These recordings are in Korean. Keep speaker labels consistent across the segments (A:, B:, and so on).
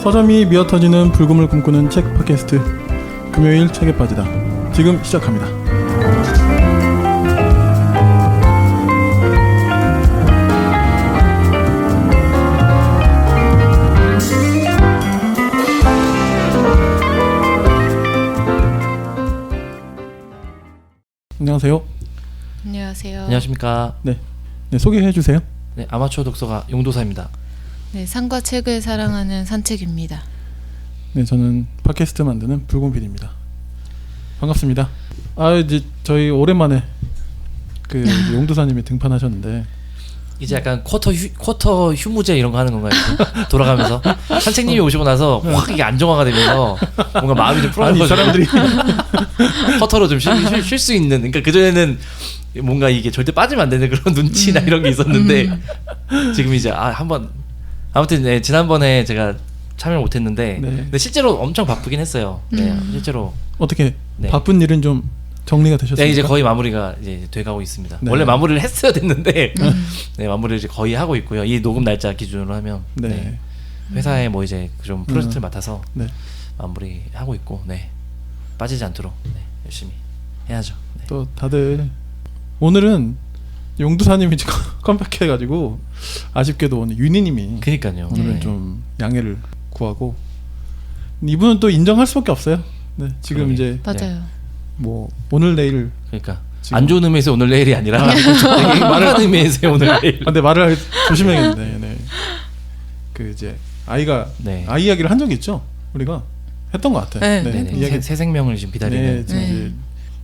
A: 서점이 미어터지는 불금을 꿈꾸는 책 팟캐스트 금요일 책에 빠지다 지금 시작합니다. 안녕하세요.
B: 안녕하세요.
C: 안녕하십니까.
A: 네, 소개해 주세요.
C: 네, 아마추어 독서가 용도사입니다.
B: 네, 산과 책을 사랑하는 산책입니다.
A: 네, 저는 팟캐스트 만드는 붉은 PD입니다. 반갑습니다. 이제 저희 오랜만에 그 용도사님이 등판하셨는데
C: 이제 약간 쿼터 휴무제 이런 거 하는 건가요? 돌아가면서 산책님이 오시고 나서 확 이게 안정화가 되면서 뭔가 마음이 좀
A: 아니 이
C: 풀어져서
A: 사람들이
C: 쿼터로 좀 쉴 수 있는. 그러니까 그 전에는 뭔가 이게 절대 빠지면 안 되는 그런 눈치나 이런 게 있었는데 지금 이제 한번 아무튼 네, 지난번에 제가 참여를 못했는데
A: 네.
C: 근데 실제로 엄청 바쁘긴 했어요. 네, 실제로
A: 어떻게
C: 네.
A: 바쁜 일은 좀 정리가 되셨습니까?
C: 네, 이제 거의 마무리가 이제 돼가고 있습니다.
A: 네.
C: 원래 마무리를 했어야 됐는데 네, 마무리를 이제 거의 하고 있고요. 이 녹음 날짜 기준으로 하면
A: 네.
C: 네, 회사에 뭐 이제 좀 프로젝트를 맡아서
A: 네.
C: 마무리 하고 있고 네, 빠지지 않도록 네, 열심히 해야죠. 네.
A: 또 다들 오늘은 용두사님이 지금 컴백해가지고 아쉽게도 오늘 윤희님이
C: 그니까요.
A: 오늘은
C: 네.
A: 좀 양해를 구하고 이분은 또 인정할 수밖에 없어요. 네, 지금
C: 그러게.
A: 이제
B: 맞아요.
A: 뭐 오늘 내일
C: 그러니까
A: 지금-
C: 안 좋은 의미에서 오늘 내일이 아니라 되게 말하는 의미에서 오늘 내일.
A: 근데 말을 조심해야겠네. 네. 그 이제 아이가
C: 네.
A: 아이 이야기를 한 적이 있죠. 우리가 했던 것 같아.
B: 네,
C: 네네.
A: 이야기.
C: 새 생명을 지금
A: 네,
C: 기다리는.
A: 지금
B: 네.
A: 이제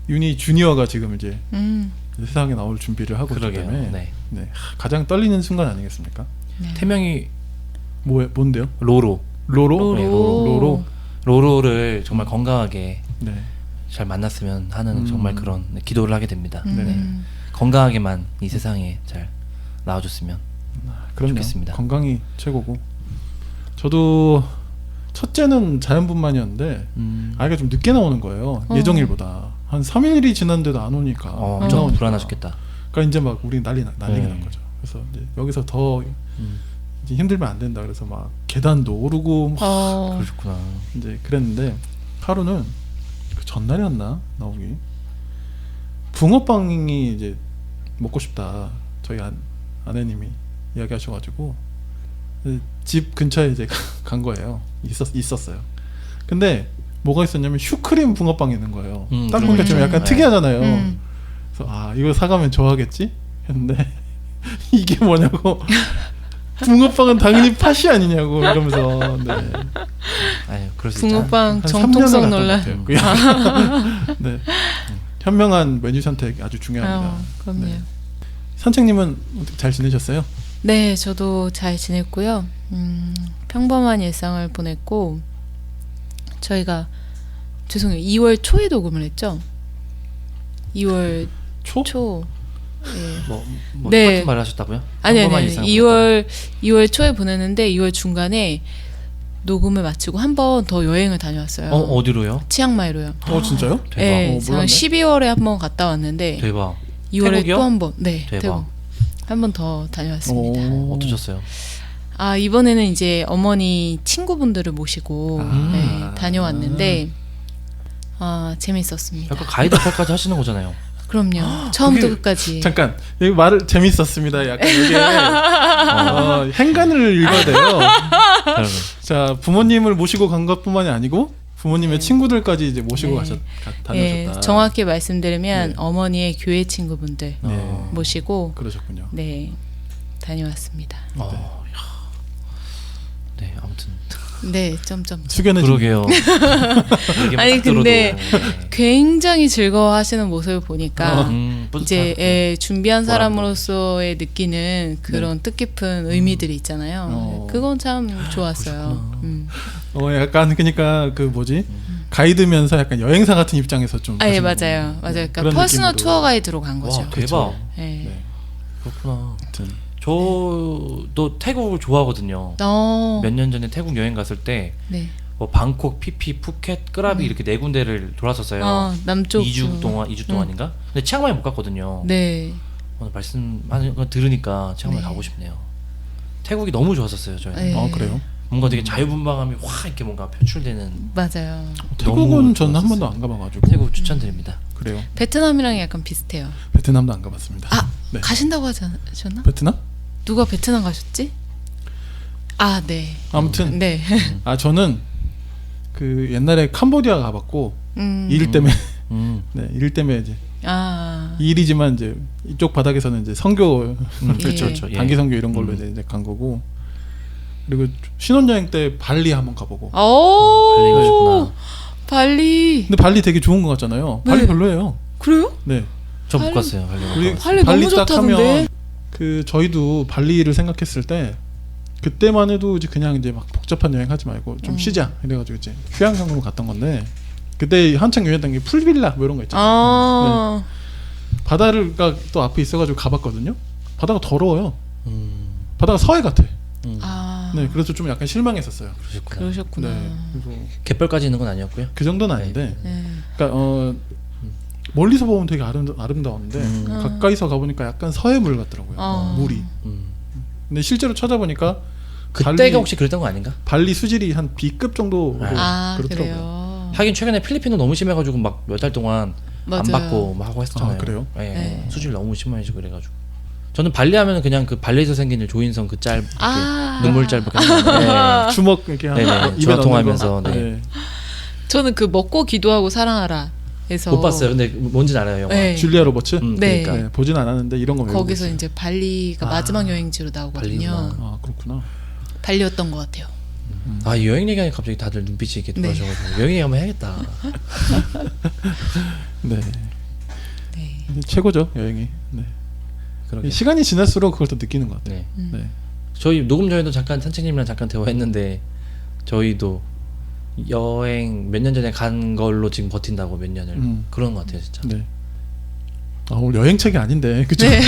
A: 윤희 주니어가 지금 이제
B: 음,
A: 세상에 나올 준비를 하고 있기
C: 그러게요.
A: 때문에
C: 네.
A: 네, 가장 떨리는 순간 아니겠습니까?
B: 네.
C: 태명이
A: 뭔데요?
C: 로로.
A: 로로?
C: 네,
A: 로로?
C: 로로를 정말 건강하게
A: 네.
C: 잘 만났으면 하는 정말 그런 네, 기도를 하게 됩니다.
A: 네.
C: 네. 건강하게만 이 세상에 잘 나와줬으면
A: 그럼요.
C: 좋겠습니다.
A: 건강이 최고고. 저도 첫째는 자연분만이었는데 아이가 좀 늦게 나오는 거예요. 예정일보다 한 3일이 지났는데도 안 오니까 안
C: 엄청
A: 나오니까.
C: 불안하셨겠다.
A: 그러니까 이제 막 우리 난리가
C: 네.
A: 난 거죠. 그래서 이제 여기서 더 이제 힘들면 안 된다. 그래서 막 계단도 오르고 막
C: 그러셨구나.
A: 이제 그랬는데 하루는 그 전날이었나 나오기 붕어빵이 이제 먹고 싶다. 저희 아내님이 이야기하셔가지고 집 근처에 이제 간 거예요. 있었어요. 근데 뭐가 있었냐면 슈크림 붕어빵이 있는 거예요. 딱 보니까 좀 약간
C: 네.
A: 특이하잖아요. 그래서 이거 사가면 좋아하겠지 했는데 이게 뭐냐고 붕어빵은 당연히 팥이 아니냐고 이러면서 네.
C: 아유, 그럴 수 있죠.
B: 붕어빵
A: 한
B: 정통성
A: 3년을
B: 논란.
A: 갔던 것 같아요. 네. 현명한 메뉴 선택 아주 중요합니다.
B: 그럼요.
A: 네. 산책님은 잘 지내셨어요?
B: 네, 저도 잘 지냈고요. 평범한 일상을 보냈고 저희가 죄송해요. 2월 초에 녹음을 했죠. 2월 초. 예.
C: 뭐
B: 네.
C: 똑같은 말을 하셨다고요?
B: 아니
C: 평범한 일상을
B: 2월 초에 보냈는데 2월 중간에 녹음을 마치고 한 번 더 여행을 다녀왔어요.
C: 어디로요?
B: 치앙마이로요.
A: 진짜요?
C: 대박.
B: 네,
A: 몰랐네.
B: 12월에 한 번 갔다 왔는데
C: 대박.
B: 2월에
C: 태국이요?
B: 또 한 번. 네,
C: 대박.
B: 태국. 한 번 더 다녀왔습니다.
C: 어떠셨어요?
B: 이번에는 이제 어머니 친구분들을 모시고 네, 다녀왔는데 재밌었습니다.
C: 약간 가이드 역할까지 하시는 거잖아요.
B: 그럼요. 처음부터
A: 그게-
B: 끝까지.
A: 잠깐 여기 말을 재밌었습니다. 약간 이게 행간을 읽어야 돼요.
C: 그러면.
A: 자 부모님을 모시고 간 것뿐만이 아니고 부모님의
B: 네.
A: 친구들까지 이제 모시고
B: 네.
A: 다녀오셨다.
B: 네, 정확히 말씀드리면
A: 네.
B: 어머니의 교회 친구분들
A: 네.
B: 모시고
A: 그러셨군요.
B: 네 다녀왔습니다.
C: 네, 아무튼
B: 네, 점점.
A: 숙연해진.
C: 그러게요. 얘기만
B: 아니,
C: 딱 들어도,
B: 근데
C: 네.
B: 굉장히 즐거워하시는 모습을 보니까
C: 뿌듯하고.
B: 이제 준비한
C: 보람도.
B: 사람으로서의 느끼는 그런 뜻깊은 의미들이 있잖아요. 그건 참 좋았어요.
A: 약간 그러니까 그 뭐지 가이드면서 약간 여행사 같은 입장에서 좀.
B: 예,
A: 하시는
B: 맞아요.
A: 거군요.
B: 맞아요. 그러니까
A: 그런
B: 퍼스널
A: 느낌으로.
B: 투어 가이드로 간 거죠.
C: 와, 대박.
B: 네.
A: 네.
C: 그렇구나.
A: 아무튼
C: 저도 태국을 좋아하거든요. 몇 년 전에 태국 여행 갔을 때
B: 네.
C: 뭐 방콕, 피피, 푸켓, 끄라비 이렇게 네 군데를 돌았었어요.
B: 남쪽
C: 2주 동안인가? 근데 치앙마이 못 갔거든요.
B: 네.
C: 오늘 말씀하는 거 들으니까 치앙마이
B: 네.
C: 가고 싶네요. 태국이 너무 좋았었어요, 저희.
B: 네.
A: 그래요?
C: 뭔가 되게 자유분방함이 확 이렇게 뭔가 표출되는.
B: 맞아요.
A: 태국은
C: 너무
A: 저는 한
C: 좋았었어요.
A: 번도 안 가봐가지고
C: 태국 추천드립니다.
A: 그래요.
B: 베트남이랑 약간 비슷해요.
A: 베트남도 안 가봤습니다.
B: 아
A: 네.
B: 가신다고 하지 않으셨나?
A: 베트남?
B: 누가 베트남 가셨지? 아 네.
A: 아무튼
B: 네.
A: 저는 그 옛날에 캄보디아 가봤고 일 때문에 네, 일 때문에 이제
B: 아.
A: 일이지만 이제 이쪽 바닥에서는 이제 선교
C: 그렇죠,
B: 예.
C: 그렇죠. 예.
A: 단기 선교 이런 걸로 이제 간 거고 그리고 신혼여행 때 발리 한번 가보고
C: 발리 가셨구나.
B: 오. 발리.
A: 근데 발리 되게 좋은 거 같잖아요. 발리
B: 네.
A: 별로예요.
B: 그래요?
A: 네.
C: 저 못
B: 발리-
C: 갔어요.
A: 우리
B: 발리 너무
A: 딱
B: 좋다던데.
A: 하면 그 저희도 발리를 생각했을 때 그때만 해도 이제 그냥 이제 막 복잡한 여행 하지 말고 좀 쉬자 이래가지고 이제 휴양성으로 갔던 건데 그때 한창 유행했던 게 풀빌라 뭐 이런 거 있잖아요.
B: 아.
A: 바다가 또 앞에 있어가지고 가봤거든요. 바다가 더러워요.
C: 음,
A: 바다가 서해 같아.
B: 아.
A: 네, 그래서 좀 약간 실망했었어요.
C: 그러셨구나.
B: 그러셨구나.
A: 네, 그래서
C: 갯벌까지 있는 건 아니었고요.
A: 그 정도는 아닌데,
B: 네.
A: 그러니까 멀리서 보면 되게 아름다웠는데 가까이서 가보니까 약간 서해물 같더라고요.
B: 어.
A: 물이.
C: 음.
A: 근데 실제로 찾아보니까
C: 그때가
A: 발리-
C: 혹시 그랬던 거 아닌가?
A: 발리 수질이 한 B급 정도로
B: 아
A: 그렇더라고요.
B: 그래요.
C: 하긴 최근에 필리핀도 너무 심해가지고 막 몇 달 동안 안
B: 맞아요.
C: 받고 막 하고 했었잖아요.
A: 아, 그래요?
C: 예,
B: 네.
C: 수질 너무 심해지고 그래가지고 저는 발리 하면 그냥 그 발리에서 생긴 조인성 그 짤
B: 아.
C: 눈물 짤밖에 생각나요. 네.
A: 주먹 이렇게
C: 네네,
A: 입에
C: 전화
A: 넣는
C: 통화하면서,
A: 거.
C: 네.
B: 저는 그 먹고 기도하고 사랑하라에서
C: 못 봤어요. 근데 뭔지는 알아요 영화.
B: 네.
A: 줄리아 로버츠.
B: 네.
C: 그러니까
A: 네, 보진 않았는데 이런 거 외우고
B: 거기서
A: 있어요.
B: 이제 발리가 마지막 여행지로 나오거든요.
C: 발리구나.
A: 아 그렇구나.
B: 발리였던 것 같아요.
C: 아, 이 여행 얘기하니까 갑자기 다들 눈빛이 이렇게
B: 네.
C: 돌아셔가지고 여행 얘기 한번 해야겠다.
A: 네,
B: 네.
A: 이게 최고죠 여행이. 네.
C: 그러게.
A: 시간이 지날수록 그걸 더 느끼는 것 같아요.
C: 네.
A: 네.
C: 저희 녹음 전에도 잠깐 산책님이랑 잠깐 대화했는데 저희도 여행 몇 년 전에 간 걸로 지금 버틴다고 몇 년을 그런 것 같아요 진짜.
A: 네. 아 오늘 여행책이 아닌데 그쵸?
B: 네.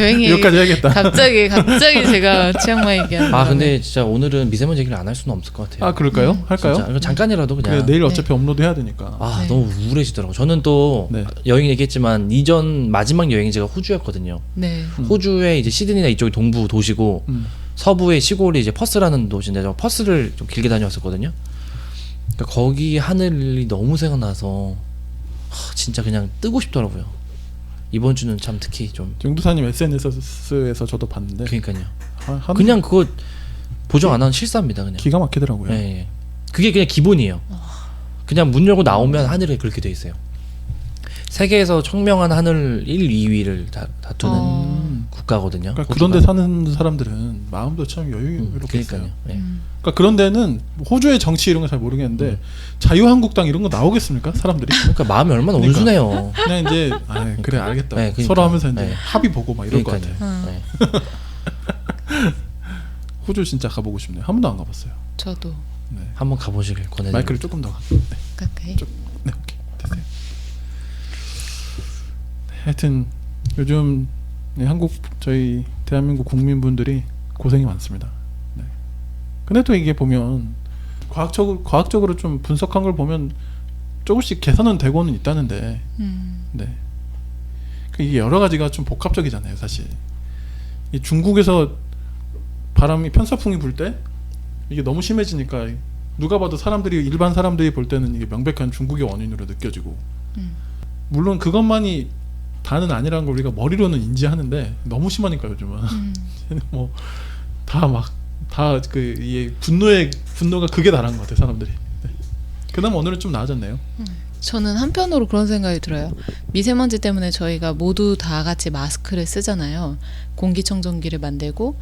B: 여행이
A: 여기까지 해야겠다.
B: 갑자기 제가 치앙마이 얘기하는
C: 아
B: 바람에.
C: 근데 진짜 오늘은 미세먼지 얘기를 안 할 수는 없을 것 같아요.
A: 아 그럴까요? 할까요?
C: 진짜 이거 잠깐이라도 그냥.
A: 그래, 내일 어차피 업로드 해야 되니까.
C: 아
B: 네.
C: 너무 우울해지더라고. 저는 또
A: 네.
C: 여행 얘기했지만 이전 마지막 여행지가 호주였거든요.
B: 네.
C: 호주의 이제 시드니나 이쪽이 동부 도시고
A: 음.
C: 서부의 시골이 이제 퍼스라는 도시인데 저 퍼스를 좀 길게 다녔었거든요. 그러니까 거기 하늘이 너무 생각나서 진짜 그냥 뜨고 싶더라고요. 이번 주는 참 특히 좀
A: 정두사님 SNS에서 저도 봤는데
C: 그러니까요.
A: 하늘
C: 그냥 그거 보정 안 하는 실사입니다 그냥.
A: 기가 막히더라고요.
C: 예, 예. 그게 그냥 기본이에요. 그냥 문 열고 나오면 하늘에 그렇게 돼 있어요. 세계에서 청명한 하늘 1, 2위를 다투는 국가거든요.
A: 그러니까
C: 호주가.
A: 그런데 사는 사람들은 마음도 참 여유롭게 있어요.
C: 그러니까요. 예.
A: 그러니까 그런 데는 호주의 정치 이런 거 잘 모르겠는데 자유한국당 이런 거 나오겠습니까? 사람들이?
C: 그러니까 마음이 얼마나
A: 그러니까.
C: 온순해요.
A: 그냥 이제 그래 알겠다.
C: 네, 그러니까.
A: 서로 하면서 이제
C: 네.
A: 합의 보고 막 이럴 것
C: 그러니까요.
A: 같아요.
C: 네.
A: 호주 진짜 가보고 싶네요. 한 번도 안 가봤어요.
B: 저도
A: 네.
C: 한번 가보시길 권해드립니다.
A: 마이크를 조금 더 네.
B: 가까이.
A: 네, 오케이. 됐어요. 하여튼 요즘 한국 저희 대한민국 국민분들이 고생이 많습니다. 네. 근데 또 이게 보면 과학적으로 좀 분석한 걸 보면 조금씩 개선은 되고는 있다는데, 네. 이게 여러 가지가 좀 복합적이잖아요, 사실. 이 중국에서 바람이 편서풍이 불 때 이게 너무 심해지니까 누가 봐도 일반 사람들이 볼 때는 이게 명백한 중국의 원인으로 느껴지고, 물론 그것만이 다는 아니라는 걸 우리가 머리로는 인지하는데 너무 심하니까 요즘은 뭐 이 분노가 극에 달한 것 같아요 사람들이. 네. 그나마 오늘은 좀 나아졌네요.
B: 저는 한편으로 그런 생각이 들어요. 미세먼지 때문에 저희가 모두 다 같이 마스크를 쓰잖아요. 공기청정기를 만들고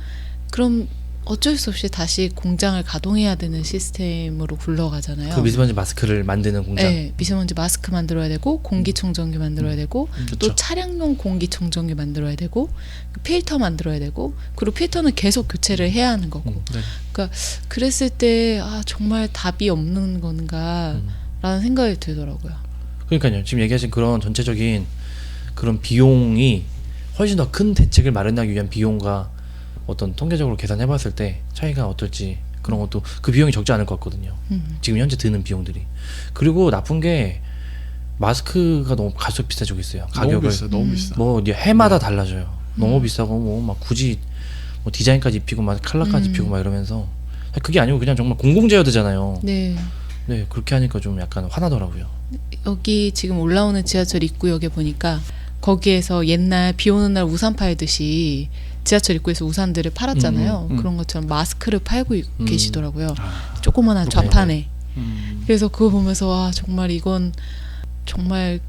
B: 그럼 어쩔 수 없이 다시 공장을 가동해야 되는 시스템으로 굴러가잖아요.
C: 그 미세먼지 마스크를 만드는 공장.
B: 네, 미세먼지 마스크 만들어야 되고 공기청정기 만들어야 되고 또
C: 그쵸.
B: 차량용 공기청정기 만들어야 되고 필터 만들어야 되고 그리고 필터는 계속 교체를 해야 하는 거고
A: 네.
B: 그러니까 그랬을 때 정말 답이 없는 건가 라는 생각이 들더라고요.
C: 그러니까요. 지금 얘기하신 그런 전체적인 그런 비용이 훨씬 더 큰 대책을 마련하기 위한 비용과 어떤 통계적으로 계산해봤을 때 차이가 어떨지 그런 것도 그 비용이 적지 않을 것 같거든요. 지금 현재 드는 비용들이. 그리고 나쁜 게 마스크가 너무 가격 비싸지고 있어요. 가격을
A: 너무 비싸.
C: 뭐 이제 해마다 달라져요. 너무 비싸고 뭐 막 굳이 뭐 디자인까지 입히고 막 컬러까지 입히고 막 이러면서 그게 아니고 그냥 정말 공공재여드잖아요.
B: 네.
C: 네, 그렇게 하니까 좀 약간 화나더라고요.
B: 여기 지금 올라오는 지하철 입구역에 보니까 거기에서 옛날 비 오는 날 우산 팔듯이 지하철 입구에서 우산들을 팔았잖아요. 그런 것처럼 마스크를 팔고 계시더라고요. 조그만한 좌판에. 그래서 그거 보면서 와 정말 이건 정말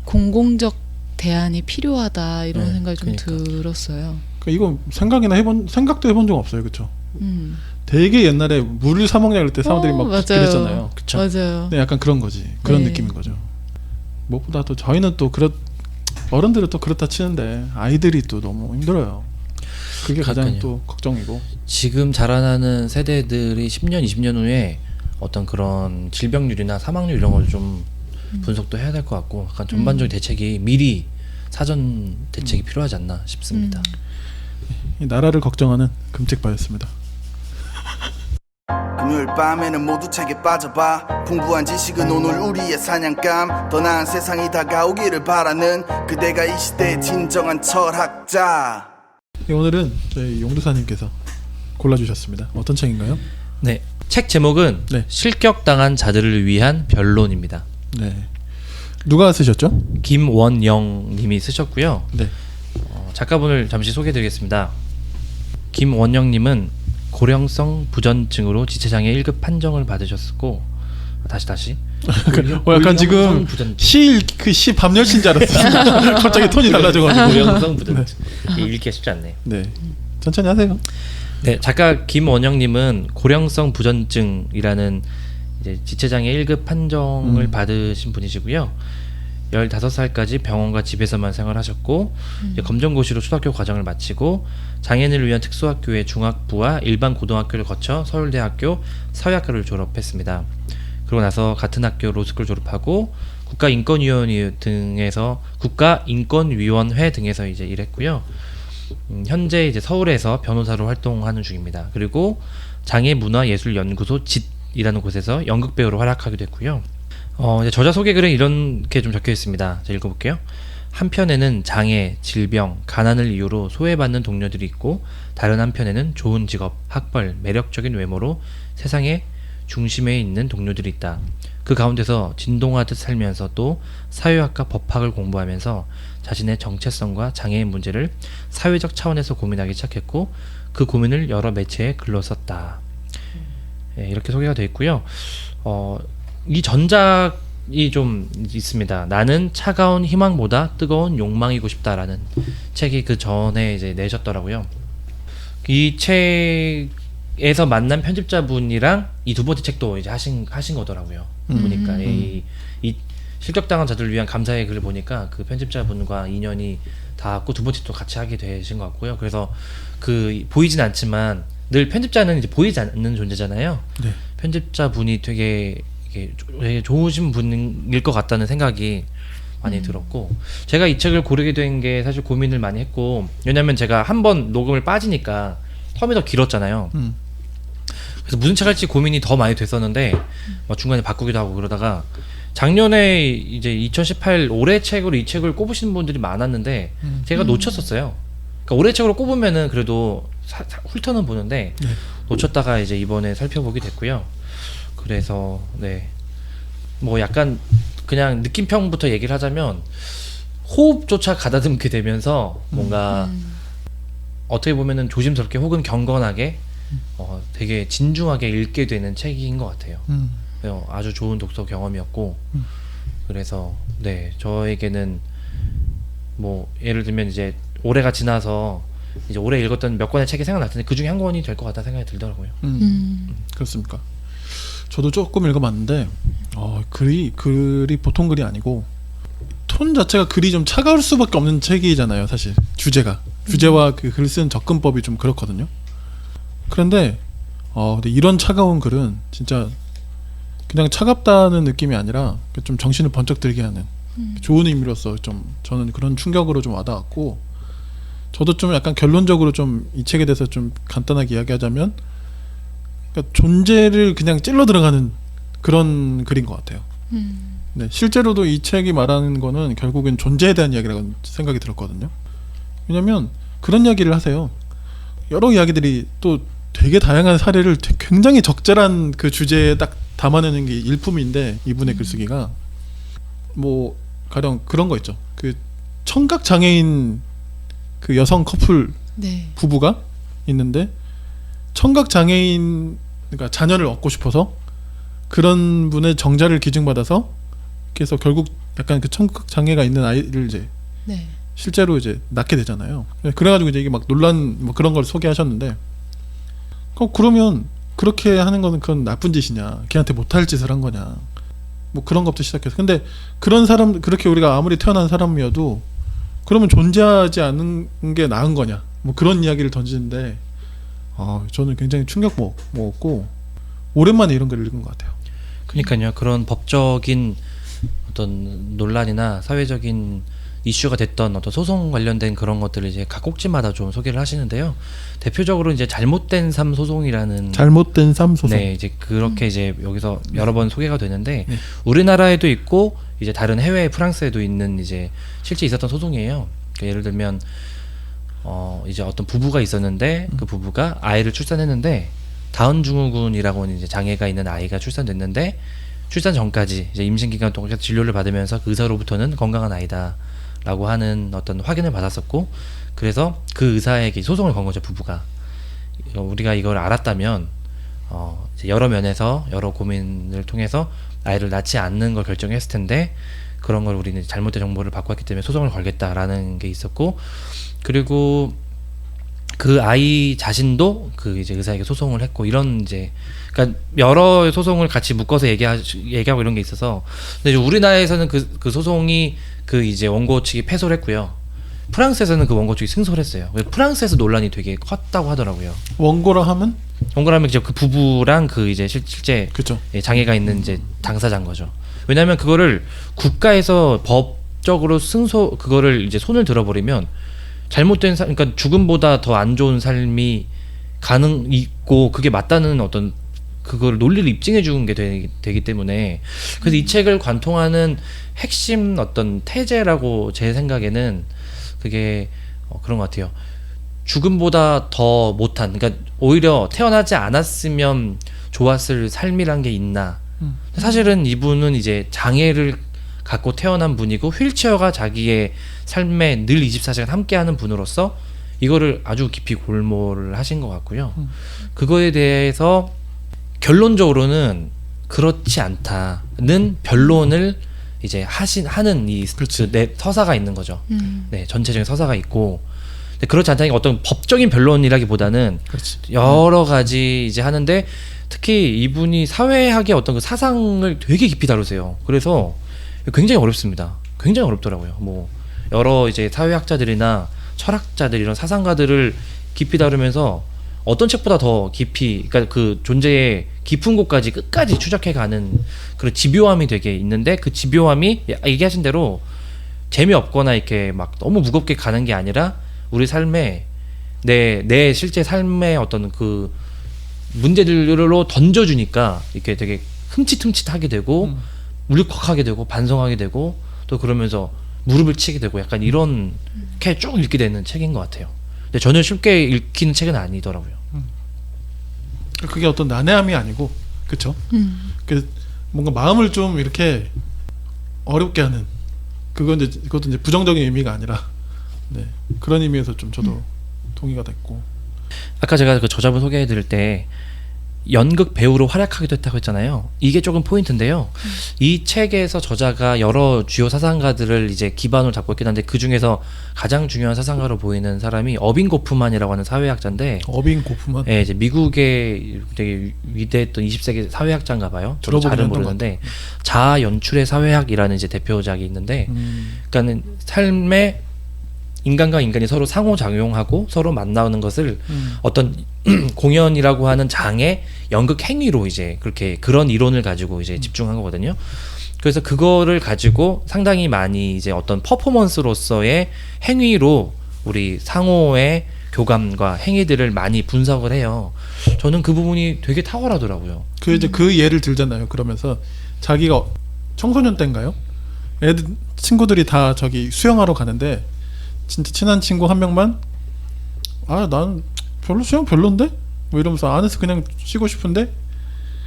B: 공공적 대안이 필요하다 이런
A: 네,
B: 생각이 좀
C: 그러니까.
B: 들었어요.
A: 그러니까 이거 생각도 해본 적 없어요, 그렇죠?
B: 음.
A: 되게 옛날에 물을 사 먹냐 그럴 때 사람들이 막
B: 맞아요.
A: 그랬잖아요.
C: 그쵸?
B: 맞아요.
A: 네, 약간 그런 거지. 그런
B: 네.
A: 느낌인 거죠. 무엇보다 또 저희는 또 어른들은 또 그렇다 치는데 아이들이 또 너무 힘들어요. 그게 가장
C: 그러니까요.
A: 또 걱정이고.
C: 지금 자라나는 세대들이 10년, 20년 후에 어떤 그런 질병률이나 사망률 이런 걸 좀 분석도 해야 될 것 같고 약간 전반적인 대책이 미리 사전 대책이 필요하지 않나 싶습니다.
A: 이 나라를 걱정하는 금책바였습니다.
D: 금요일 밤에는 모두 책에 빠져봐. 풍부한 지식은 오늘 우리의 사냥감. 더 나은 세상이 다가오기를 바라는 그대가 이 시대의 진정한 철학자.
A: 네, 오늘은 저희 용두사님께서 골라주셨습니다. 어떤 책인가요?
C: 네, 책 제목은
A: 네.
C: 실격당한 자들을 위한 변론입니다.
A: 네. 누가 쓰셨죠?
C: 김원영 님이 쓰셨고요.
A: 네.
C: 작가분을 잠시 소개해드리겠습니다. 김원영 님은 고령성 부전증으로 지체장애 1급 판정을 받으셨고 다시
A: 약간 지금 시 밤열신 줄 알았어요. 갑자기 톤이 달라져가지고.
C: 고령성 부전증 읽기가 쉽지 않네요.
A: 네. 천천히 하세요.
C: 네, 작가 김원영님은 고령성 부전증이라는 이제 지체장애 1급 판정을 받으신 분이시고요. 15살까지 병원과 집에서만 생활하셨고 이제 검정고시로 초등학교 과정을 마치고 장애인을 위한 특수학교의 중학부와 일반 고등학교를 거쳐 서울대학교 사회학과를 졸업했습니다. 그러고 나서 같은 학교 로스쿨 졸업하고 국가인권위원회 등에서 이제 일했고요. 현재 이제 서울에서 변호사로 활동하는 중입니다. 그리고 장애문화예술연구소 짓이라는 곳에서 연극배우로 활약하기도 했고요. 이제 저자 소개글은 이렇게 좀 적혀 있습니다. 제가 읽어볼게요. 한편에는 장애, 질병, 가난을 이유로 소외받는 동료들이 있고 다른 한편에는 좋은 직업, 학벌, 매력적인 외모로 세상의 중심에 있는 동료들이 있다. 그 가운데서 진동하듯 살면서 또 사회학과 법학을 공부하면서 자신의 정체성과 장애인 문제를 사회적 차원에서 고민하기 시작했고 그 고민을 여러 매체에 글로 썼다. 네, 이렇게 소개가 되어 있고요. 이 전작이 좀 있습니다. 나는 차가운 희망보다 뜨거운 욕망이고 싶다라는 책이 그 전에 이제 내셨더라고요. 이 책에서 만난 편집자분이랑 이 두 번째 책도 이제 하신 거더라고요. 보니까 이 실격당한 자들을 위한 감사의 글을 보니까 그 편집자분과 인연이 닿았고 두 번째 또 같이 하게 되신 것 같고요. 그래서 그 보이진 않지만 늘 편집자는 이제 보이지 않는 존재잖아요.
A: 네.
C: 편집자분이 되게 좋으신 분일 것 같다는 생각이 많이 들었고 제가 이 책을 고르게 된 게 사실 고민을 많이 했고 왜냐면 제가 한번 녹음을 빠지니까 텀이 더 길었잖아요. 그래서 무슨 책 할지 고민이 더 많이 됐었는데 막 중간에 바꾸기도 하고 그러다가 작년에 이제 2018 올해 책으로 이 책을 꼽으시는 분들이 많았는데 제가 놓쳤었어요. 그러니까 올해 책으로 꼽으면은 그래도 훑어는 보는데
A: 네.
C: 놓쳤다가 이제 이번에 살펴보게 됐고요. 그래서 네, 뭐 약간 그냥 느낌평부터 얘기를 하자면 호흡조차 가다듬게 되면서 뭔가 어떻게 보면은 조심스럽게 혹은 경건하게 되게 진중하게 읽게 되는 책인 것 같아요. 그래서 아주 좋은 독서 경험이었고 그래서 네, 저에게는 뭐 예를 들면 이제 올해가 지나서 이제 올해 읽었던 몇 권의 책이 생각날 텐데 그 중에 한 권이 될 것 같다는 생각이 들더라고요.
A: 그렇습니까? 저도 조금 읽어봤는데 글이 보통 글이 아니고 톤 자체가 글이 좀 차가울 수밖에 없는 책이잖아요. 사실 주제와 그 글 쓰는 접근법이 좀 그렇거든요. 그런데 근데 이런 차가운 글은 진짜 그냥 차갑다는 느낌이 아니라 좀 정신을 번쩍 들게 하는 좋은 의미로서 좀 저는 그런 충격으로 좀 와닿았고 저도 좀 약간 결론적으로 좀 이 책에 대해서 좀 간단하게 이야기하자면 그러니까 존재를 그냥 찔러 들어가는 그런 글인 것 같아요. 네, 실제로도 이 책이 말하는 거는 결국은 존재에 대한 이야기라고 생각이 들었거든요. 왜냐면 그런 이야기를 하세요. 여러 이야기들이 또 되게 다양한 사례를 굉장히 적절한 그 주제에 딱 담아내는 게 일품인데 이분의 글쓰기가 뭐 가령 그런 거 있죠. 그 청각 장애인 그 여성 커플
B: 네.
A: 부부가 있는데 청각 장애인 그러니까 자녀를 얻고 싶어서 그런 분의 정자를 기증받아서 그래서 결국 약간 그 청각 장애가 있는 아이를 이제
B: 네.
A: 실제로 이제 낳게 되잖아요. 그래가지고 이제 이게 막 논란 뭐 그런 걸 소개하셨는데 그러면 그렇게 하는 거는 그건 나쁜 짓이냐? 걔한테 못할 짓을 한 거냐? 뭐 그런 것부터 시작해서 근데 그런 사람 그렇게 우리가 아무리 태어난 사람이어도 그러면 존재하지 않는 게 나은 거냐? 뭐 그런 이야기를 던지는데 저는 굉장히 충격 먹었고 오랜만에 이런 걸 읽은 것 같아요.
C: 그러니까요. 그런 법적인 어떤 논란이나 사회적인 이슈가 됐던 어떤 소송 관련된 그런 것들을 이제 각 꼭지마다 좀 소개를 하시는데요. 대표적으로 이제 잘못된 삶 소송이라는
A: 잘못된 삶 소송.
C: 네, 이제 그렇게 이제 여기서 여러 번 소개가 되는데
A: 네.
C: 우리나라에도 있고 이제 다른 해외 프랑스에도 있는 이제 실제 있었던 소송이에요. 그러니까 예를 들면 이제 어떤 부부가 있었는데 그 부부가 아이를 출산했는데 다운 증후군이라고 이제 장애가 있는 아이가 출산됐는데 출산 전까지 이제 임신 기간 동안 진료를 받으면서 그 의사로부터는 건강한 아이다라고 하는 어떤 확인을 받았었고 그래서 그 의사에게 소송을 건 거죠 부부가. 우리가 이걸 알았다면 이제 여러 면에서 여러 고민을 통해서 아이를 낳지 않는 걸 결정했을 텐데 그런 걸 우리는 잘못된 정보를 받고 왔기 때문에 소송을 걸겠다라는 게 있었고 그리고 그 아이 자신도 그 이제 의사에게 소송을 했고 이런 이제 그러니까 여러 소송을 같이 묶어서 얘기하고 이런 게 있어서 근데 이제 우리나라에서는 그 소송이 그 이제 원고 측이 패소를 했고요. 프랑스에서는 그 원고 측이 승소를 했어요. 프랑스에서 논란이 되게 컸다고 하더라고요.
A: 원고라 하면
C: 원고라면 이제 그 부부랑 그 이제 실제
A: 그죠.
C: 장애가 있는 이제 당사자인 거죠. 왜냐하면 그거를 국가에서 법적으로 그거를 이제 손을 들어버리면 잘못된 그러니까 죽음보다 더 안 좋은 삶이 있고 그게 맞다는 어떤 그걸 논리를 입증해 주는 게 되기 때문에 그래서 이 책을 관통하는 핵심 어떤 태제라고 제 생각에는 그게 그런 것 같아요. 죽음보다 더 못한 그러니까 오히려 태어나지 않았으면 좋았을 삶이란 게 있나. 사실은 이분은 이제 장애를 갖고 태어난 분이고 휠체어가 자기의 삶에 늘 24시간 함께하는 분으로서 이거를 아주 깊이 골몰을 하신 것 같고요. 그거에 대해서 결론적으로는 그렇지 않다는 변론을 이제 하는 이 서사가 있는 거죠. 네, 전체적인 서사가 있고 근데 그렇지 않다는 게 어떤 법적인 변론이라기보다는
A: 그렇지.
C: 여러 가지 이제 하는데 특히 이분이 사회학의 어떤 그 사상을 되게 깊이 다루세요. 그래서 굉장히 어렵습니다. 굉장히 어렵더라고요. 뭐 여러 이제 사회학자들이나 철학자들 이런 사상가들을 깊이 다루면서 어떤 책보다 더 깊이 그러니까 그 존재의 깊은 곳까지 끝까지 추적해가는 그런 집요함이 되게 있는데 그 집요함이 얘기하신 대로 재미없거나 이렇게 막 너무 무겁게 가는 게 아니라 우리 삶에 내 실제 삶의 어떤 그 문제들로 던져주니까 이렇게 되게 흠칫흠칫하게 되고 울컥하게 되고 반성하게 되고 또 그러면서 무릎을 치게 되고 약간 이렇게 쭉 읽게 되는 책인 것 같아요. 근데 전혀 쉽게 읽히는 책은 아니더라고요.
A: 그게 어떤 난해함이 아니고 그렇죠. 그 뭔가 마음을 좀 이렇게 어렵게 하는 그것도 이제 부정적인 의미가 아니라 네, 그런 의미에서 좀 저도 동의가 됐고
C: 아까 제가 그 저자분 소개해드릴 때 연극 배우로 활약하기도 했다고 했잖아요. 이게 조금 포인트인데요. 이 책에서 저자가 여러 주요 사상가들을 이제 기반으로 잡고 있긴 한데 그 중에서 가장 중요한 사상가로 보이는 사람이 어빙 고프만이라고 하는 사회학자인데
A: 어빙 고프만
C: 네, 이제 미국의 되게 위대했던 20세기 사회학자인가 봐요. 저도 잘은 모르는데 자아 연출의 사회학이라는 이제 대표작이 있는데 그러니까는 삶의 인간과 인간이 서로 상호작용하고 서로 만나는 것을 어떤 공연이라고 하는 장애, 연극 행위로 이제 그런 이론을 가지고 이제 집중한 거거든요. 그래서 그거를 가지고 상당히 많이 이제 어떤 퍼포먼스로서의 행위로 우리 상호의 교감과 행위들을 많이 분석을 해요. 저는 그 부분이 되게 탁월하더라고요.
A: 그 이제 그 예를 들잖아요. 그러면서 자기가 청소년 때인가요? 친구들이 다 저기 수영하러 가는데 진짜 친한 친구 한 명만 난 별로 수영 별론데? 뭐 이러면서 안에서 그냥 쉬고 싶은데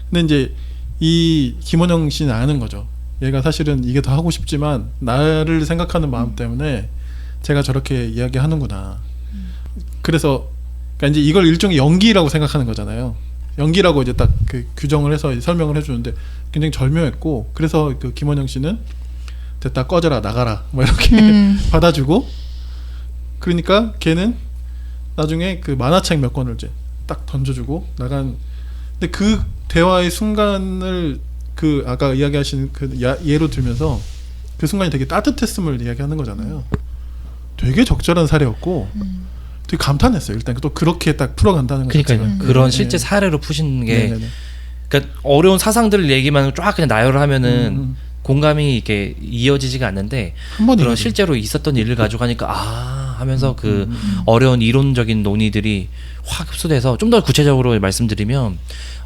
A: 근데 이제 이 김원영 씨는 아는 거죠. 얘가 사실은 이게 더 하고 싶지만 나를 생각하는 마음 때문에 제가 저렇게 이야기하는구나. 그래서 그러니까 이제 이걸 일종의 연기라고 생각하는 거잖아요. 연기라고 이제 딱 그 규정을 해서 설명을 해주는데 굉장히 절묘했고 그래서 그 김원영 씨는 됐다 꺼져라 나가라 뭐 이렇게 받아주고 그러니까 걔는 나중에 그 만화책 몇 권을 이제 딱 던져주고 나간. 근데 그 대화의 순간을 그 아까 이야기하신 그 예로 들면서 그 순간이 되게 따뜻했음을 이야기하는 거잖아요. 되게 적절한 사례였고 되게 감탄했어요. 일단 또 그렇게 딱 풀어간다는 거.
C: 그러니까요. 그런 실제 사례로 푸신 게
A: 네네네.
C: 그러니까 어려운 사상들 얘기만 쫙 그냥 나열을 하면은 공감이 이렇게 이어지지가 않는데
A: 한 번에
C: 그런
A: 이어지죠.
C: 실제로 있었던 일을 가지고 하니까 아 하면서 그 어려운 이론적인 논의들이 확 흡수돼서 좀 더 구체적으로 말씀드리면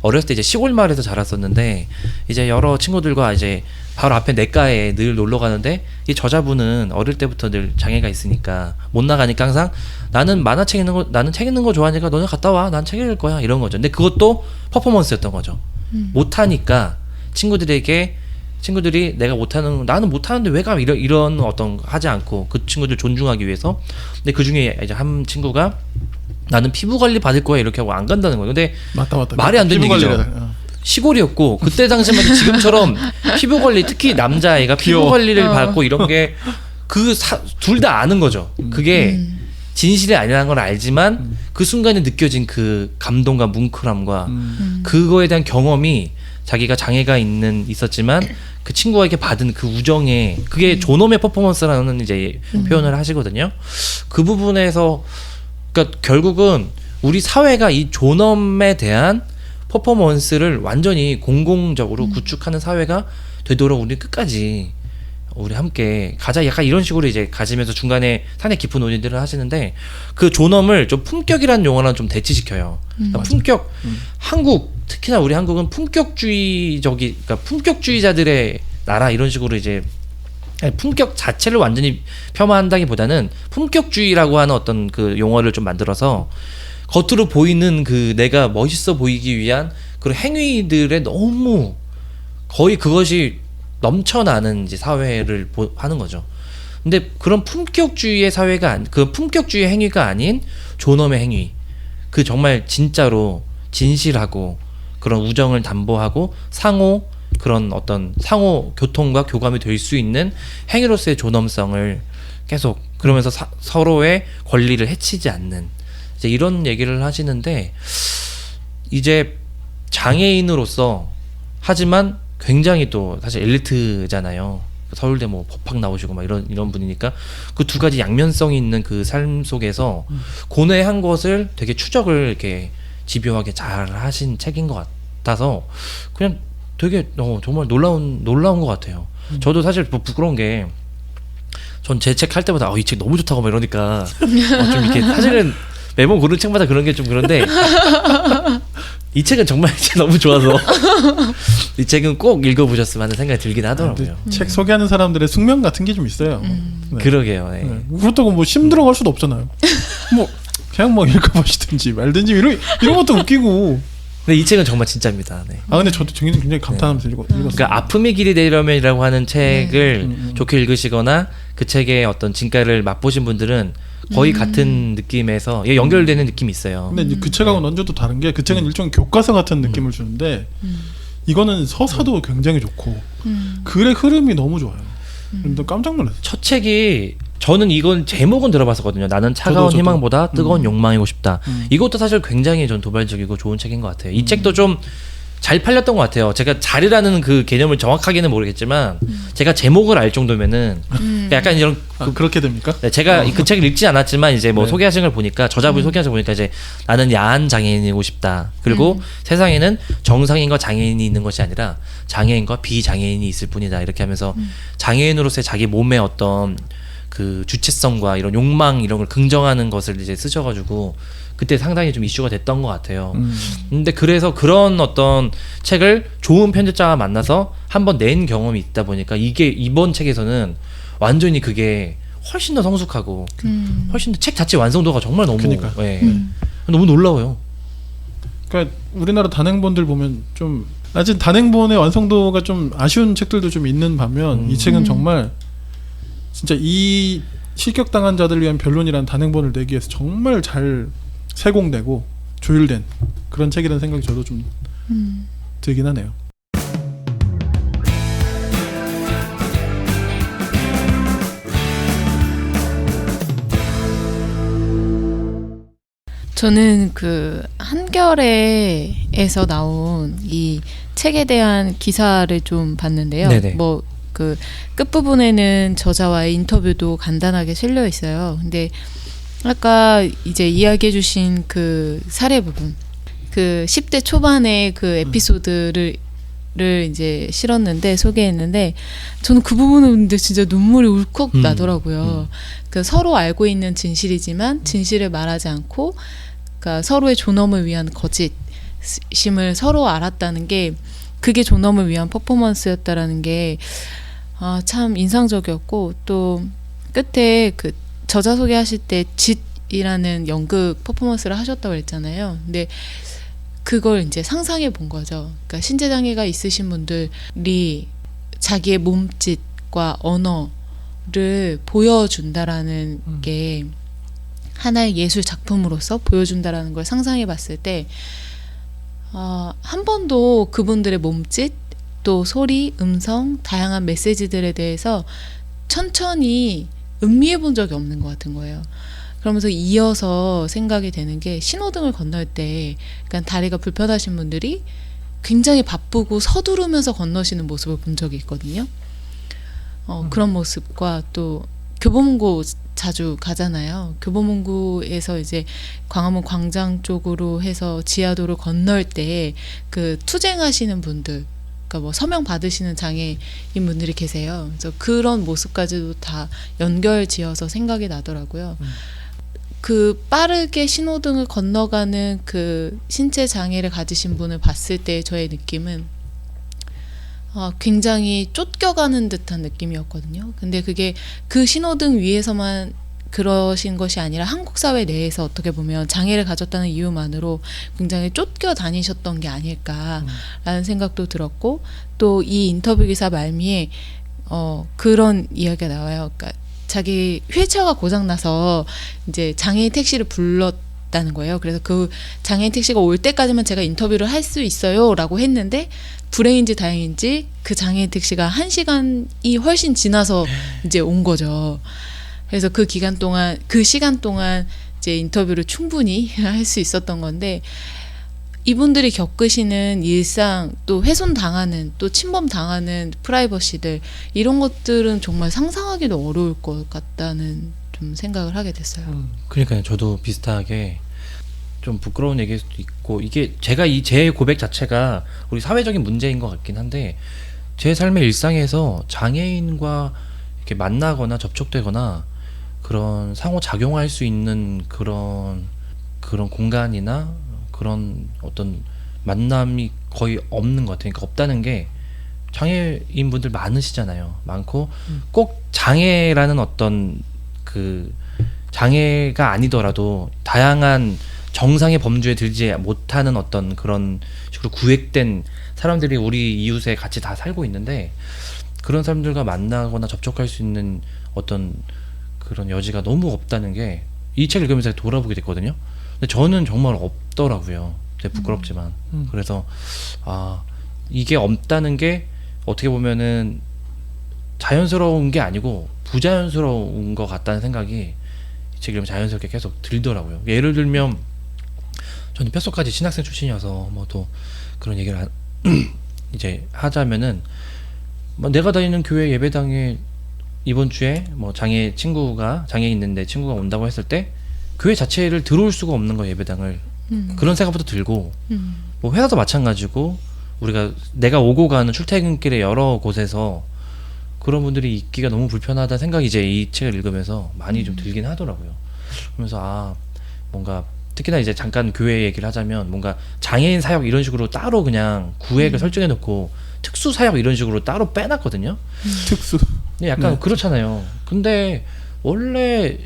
C: 어렸을 때 이제 시골 마을에서 자랐었는데 이제 여러 친구들과 이제 바로 앞에 내과에 늘 놀러 가는데 이 저자분은 어릴 때부터 늘 장애가 있으니까 못 나가니까 항상 나는 만화책 읽는 거 나는 책 읽는 거 좋아하니까 너네 갔다 와 난 책 읽을 거야 이런 거죠. 근데 그것도 퍼포먼스였던 거죠. 못 하니까 친구들이 내가 못하는 나는 못하는데 왜 가 이런 어떤 하지 않고 그 친구들 존중하기 위해서. 근데 그 중에 이제 한 친구가 나는 피부 관리 받을 거야 이렇게 하고 안 간다는 거예요. 근데
A: 맞다.
C: 말이 안 되는
A: 피부
C: 얘기죠.
A: 관리를,
C: 시골이었고 그때 당시만 해도 지금처럼 피부 관리 특히 남자아이가 피부
A: 귀여워.
C: 관리를 받고 이런 게 그 둘 다 아는 거죠. 그게 진실이 아니라는 걸 알지만 그 순간에 느껴진 그 감동과 뭉클함과 그거에 대한 경험이 자기가 장애가 있었지만 그 친구에게 받은 그 우정에 그게 존엄의 퍼포먼스라는 이제 표현을 하시거든요. 그 부분에서 그러니까 결국은 우리 사회가 이 존엄에 대한 퍼포먼스를 완전히 공공적으로 구축하는 사회가 되도록 우리 끝까지 우리 함께 가자. 약간 이런 식으로 이제 가지면서 중간에 산의 깊은 논의들을 하시는데 그 존엄을 좀 품격이라는 용어랑 좀 대치시켜요. 그러니까 품격, 한국 특히나 우리 한국은 그러니까 품격주의자들의 나라 이런 식으로 이제 품격 자체를 완전히 폄하한다기보다는 품격주의라고 하는 어떤 그 용어를 좀 만들어서 겉으로 보이는 그 내가 멋있어 보이기 위한 그런 행위들에 너무 거의 그것이 넘쳐나는 이제 사회를 하는 거죠. 근데 그런 품격주의의 사회가 그 품격주의 행위가 아닌 존엄의 행위, 그 정말 진짜로 진실하고 그런 우정을 담보하고 그런 어떤 상호 교통과 교감이 될 수 있는 행위로서의 존엄성을 계속 그러면서 서로의 권리를 해치지 않는 이제 이런 얘기를 하시는데 이제 장애인으로서 하지만 굉장히 또 사실 엘리트잖아요. 서울대 뭐 법학 나오시고 막 이런 분이니까 그 두 가지 양면성이 있는 그 삶 속에서 고뇌한 것을 되게 추적을 이렇게 집요하게 잘 하신 책인 것 같아서 그냥 되게 정말 놀라운 것 같아요. 저도 사실 뭐 부끄러운 게 전 제 책 할 때마다 이 책 너무 좋다고 막 이러니까 좀 이렇게 사실은 매번 고른 책마다 그런 게 좀 그런데 이 책은 정말 너무 좋아서 이 책은 꼭 읽어보셨으면 하는 생각이 들긴 하더라고요.
A: 책 소개하는 사람들의 숙명 같은 게 좀 있어요. 네.
C: 그러게요. 네.
A: 네. 그렇다고 뭐 힘들어갈 수도 없잖아요. 뭐 그냥 뭐 읽어보시든지 말든지 이런 것도 웃기고.
C: 근데 이 책은 정말 진짜입니다. 네.
A: 근데 저도 굉장히 감탄하면서 읽었어요.
C: 그러니까 아픔의 길이 되려면이라고 하는 책을 좋게 읽으시거나 그 책의 어떤 진가를 맛보신 분들은 거의 같은 느낌에서 연결되는 느낌이 있어요.
A: 근데 이제 그 책하고는 완전히 다른 게 그 책은 일종의 교과서 같은 느낌을 주는데 이거는 서사도 굉장히 좋고 글의 흐름이 너무 좋아요. 그래서 깜짝 놀랐어요.
C: 첫 책이 저는 이건 제목은 들어봤었거든요. 나는 차가운
A: 저도.
C: 희망보다 뜨거운 욕망이고 싶다. 이것도 사실 굉장히 전 도발적이고 좋은 책인 것 같아요. 이 책도 좀 잘 팔렸던 것 같아요. 제가 잘이라는 그 개념을 정확하게는 모르겠지만 제가 제목을 알 정도면은 약간 이런
A: 그렇게 됩니까?
C: 네, 제가 그 책을 읽지 않았지만 이제 뭐
A: 네.
C: 소개하신 걸 보니까 저자분이 소개하신 걸 보니까 이제 나는 야한 장애인이고 싶다. 그리고 세상에는 정상인과 장애인이 있는 것이 아니라 장애인과 비장애인이 있을 뿐이다. 이렇게 하면서 장애인으로서의 자기 몸의 어떤 그 주체성과 이런 욕망 이런 걸 긍정하는 것을 이제 쓰셔가지고 그때 상당히 좀 이슈가 됐던 것 같아요. 근데 그래서 그런 어떤 책을 좋은 편집자가 만나서 한번 낸 경험이 있다 보니까 이게 이번 책에서는 완전히 그게 훨씬 더 성숙하고 훨씬 더 책 자체 완성도가 정말 너무
A: 그러니까요.
C: 예. 너무 놀라워요.
A: 그러니까 우리나라 단행본들 보면 좀 아직 단행본의 완성도가 좀 아쉬운 책들도 좀 있는 반면 이 책은 정말 진짜 이 실격당한 자들을 위한 변론이라는 단행본을 내기 위해서 정말 잘 세공되고 조율된 그런 책이라는 생각이 저도 좀 들긴 하네요.
B: 저는 그 한겨레에서 나온 이 책에 대한 기사를 좀 봤는데요.
C: 네네.
B: 뭐 그 끝부분에는 저자와의 인터뷰도 간단하게 실려 있어요. 근데 아까 이제 이야기해 주신 그 사례 부분, 그 10대 초반의 그 에피소드를 이제 실었는데 소개했는데 저는 그 부분을 근데 진짜 눈물이 울컥 나더라고요. 그 서로 알고 있는 진실이지만 진실을 말하지 않고 그러니까 서로의 존엄을 위한 거짓임을 서로 알았다는 게 그게 존엄을 위한 퍼포먼스였다라는 게 참 인상적이었고 또 끝에 그 저자 소개하실 때 짓이라는 연극 퍼포먼스를 하셨다고 했잖아요. 근데 그걸 이제 상상해 본 거죠. 그러니까 신체장애가 있으신 분들이 자기의 몸짓과 언어를 보여준다라는 게 하나의 예술 작품으로서 보여준다라는 걸 상상해 봤을 때 한 번도 그분들의 몸짓 또 소리, 음성, 다양한 메시지들에 대해서 천천히 음미해 본 적이 없는 것 같은 거예요. 그러면서 이어서 생각이 되는 게 신호등을 건널 때 그러니까 다리가 불편하신 분들이 굉장히 바쁘고 서두르면서 건너시는 모습을 본 적이 있거든요. 그런 모습과 또 교보문고 자주 가잖아요. 교보문고에서 이제 광화문 광장 쪽으로 해서 지하도를 건널 때 그 투쟁하시는 분들 그러니까 뭐 서명 받으시는 장애인 분들이 계세요. 그래서 그런 모습까지도 다 연결지어서 생각이 나더라고요. 그 빠르게 신호등을 건너가는 그 신체 장애를 가지신 분을 봤을 때 저의 느낌은 굉장히 쫓겨가는 듯한 느낌이었거든요. 근데 그게 그 신호등 위에서만 그러신 것이 아니라 한국 사회 내에서 어떻게 보면 장애를 가졌다는 이유만으로 굉장히 쫓겨 다니셨던 게 아닐까라는 생각도 들었고 또 이 인터뷰 기사 말미에 그런 이야기가 나와요. 그러니까 자기 휠체어가 고장나서 이제 장애인 택시를 불렀다는 거예요. 그래서 그 장애인 택시가 올 때까지만 제가 인터뷰를 할 수 있어요 라고 했는데 불행인지 다행인지 그 장애인 택시가 1시간이 훨씬 지나서 이제 온 거죠. 그래서 그 시간 동안 이제 인터뷰를 충분히 할 수 있었던 건데 이분들이 겪으시는 일상 또 훼손당하는 또 침범당하는 프라이버시들 이런 것들은 정말 상상하기도 어려울 것 같다는 좀 생각을 하게 됐어요.
C: 그러니까요. 저도 비슷하게 좀 부끄러운 얘기일 수도 있고 이게 제가 제 고백 자체가 우리 사회적인 문제인 것 같긴 한데 제 삶의 일상에서 장애인과 이렇게 만나거나 접촉되거나 그런 상호작용할 수 있는 그런 공간이나 그런 어떤 만남이 거의 없는 것 같아요. 그러니까 없다는 게 장애인분들 많으시잖아요. 많고 꼭 장애라는 어떤 그 장애가 아니더라도 다양한 정상의 범주에 들지 못하는 어떤 그런 식으로 구획된 사람들이 우리 이웃에 같이 다 살고 있는데 그런 사람들과 만나거나 접촉할 수 있는 어떤 그런 여지가 너무 없다는 게 이 책을 읽으면서 돌아보게 됐거든요. 근데 저는 정말 없더라고요. 되게 부끄럽지만. 그래서 이게 없다는 게 어떻게 보면은 자연스러운 게 아니고 부자연스러운 것 같다는 생각이 이 책을 읽으면 자연스럽게 계속 들더라고요. 예를 들면 저는 뼛속까지 신학생 출신이어서 뭐 또 그런 얘기를 이제 하자면은 뭐 내가 다니는 교회 예배당에 이번 주에 뭐 장애 있는데 친구가 온다고 했을 때 교회 자체를 들어올 수가 없는 거예요. 예배당을. 그런 생각부터 들고 뭐 회사도 마찬가지고 내가 오고 가는 출퇴근길에 여러 곳에서 그런 분들이 있기가 너무 불편하다는 생각이 이제 이 책을 읽으면서 많이 좀 들긴 하더라고요. 그러면서 뭔가 특히나 이제 잠깐 교회 얘기를 하자면 뭔가 장애인 사역 이런 식으로 따로 그냥 구획을 설정해 놓고 특수 사역 이런 식으로 따로 빼놨거든요.
A: 특수.
C: 약간 그렇잖아요. 근데 원래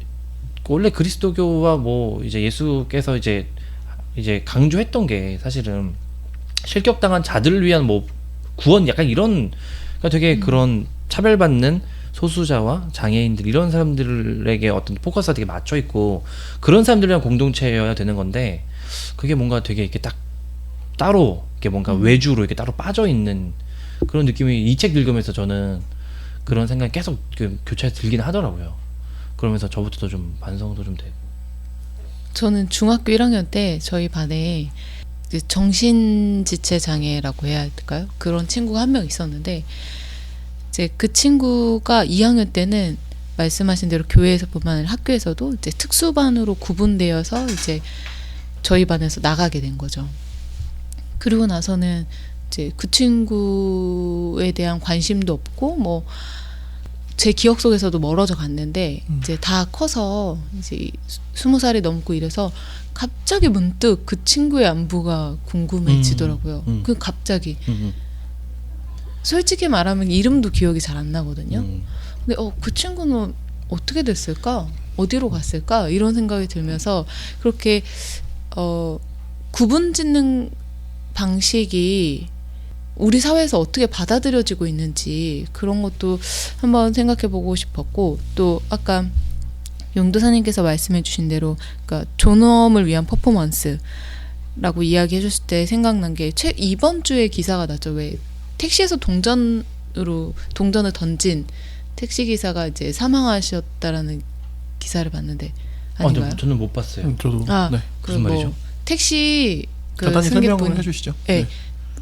C: 그리스도교와 뭐 이제 예수께서 이제 이제 강조했던 게 사실은 실격당한 자들을 위한 뭐 구원 약간 이런 그러니까 되게 그런 차별받는 소수자와 장애인들 이런 사람들에게 어떤 포커스가 되게 맞춰 있고 그런 사람들이랑 공동체여야 되는 건데 그게 뭔가 되게 이렇게 딱 따로 이렇게 뭔가 외주로 이렇게 따로 빠져 있는 그런 느낌이 이 책 읽으면서 저는 그런 생각이 계속 그 교차에 들긴 하더라고요. 그러면서 저부터도 좀 반성도 좀 되고.
B: 저는 중학교 1학년 때 저희 반에 그 정신지체 장애라고 해야 할까요? 그런 친구가 한 명 있었는데 이제 그 친구가 2학년 때는 말씀하신 대로 교회에서뿐만 아니라 학교에서도 이제 특수반으로 구분되어서 이제 저희 반에서 나가게 된 거죠. 그리고 나서는 이제 그 친구에 대한 관심도 없고 뭐 제 기억 속에서도 멀어져 갔는데 이제 다 커서 이제 20살이 넘고 이래서 갑자기 문득 그 친구의 안부가 궁금해지더라고요. 그 갑자기 솔직히 말하면 이름도 기억이 잘 안 나거든요. 근데 그 친구는 어떻게 됐을까? 어디로 갔을까? 이런 생각이 들면서 그렇게 구분 짓는 방식이 우리 사회에서 어떻게 받아들여지고 있는지 그런 것도 한번 생각해 보고 싶었고 또 아까 용도사님께서 말씀해 주신 대로 그러니까 존엄을 위한 퍼포먼스라고 이야기해 줬을 때 생각난 게 이번 주에 기사가 났죠. 왜 택시에서 동전을 던진 택시기사가 이제 사망하셨다라는 기사를 봤는데 아닌가요?
C: 저는 못 봤어요.
A: 저도 네.
C: 무슨 말이죠?
B: 택시 그
A: 간단히 설명을
B: 승객분
A: 해주시죠.
B: 네.